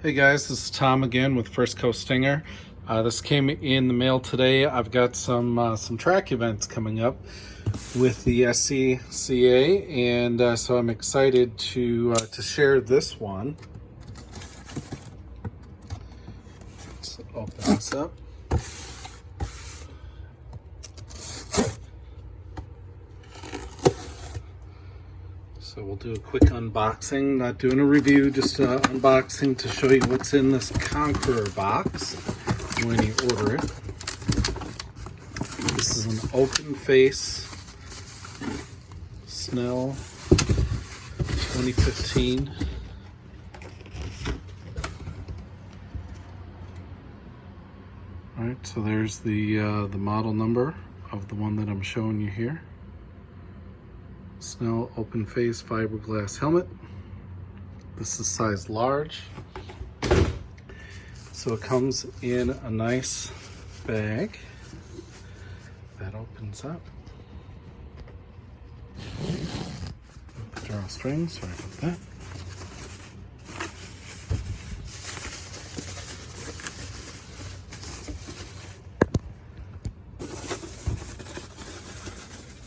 Hey guys, this is Tom again with First Coast Stinger. This came in the mail today. I've got some track events coming up with the SCCA, and so I'm excited to share this one. Let's open this up. So we'll do a quick unboxing, not doing a review, just unboxing to show you what's in this Conqueror box when you order it. This is an open face Snell 2015. All right, so there's the model number of the one that I'm showing you here. Snell open face fiberglass helmet. This is size large. So it comes in a nice bag that opens up. The drawstring, sorry about that.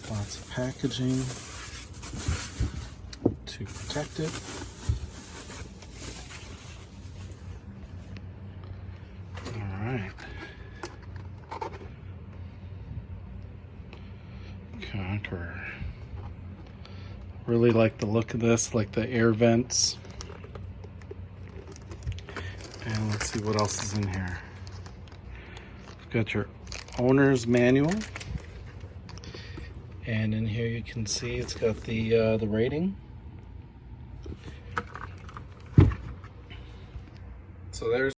Lots of packaging to protect it. All right. Conqueror. Really like the look of this, like the air vents. And let's see what else is in here. You've got your owner's manual. And in here you can see it's got the rating. So there's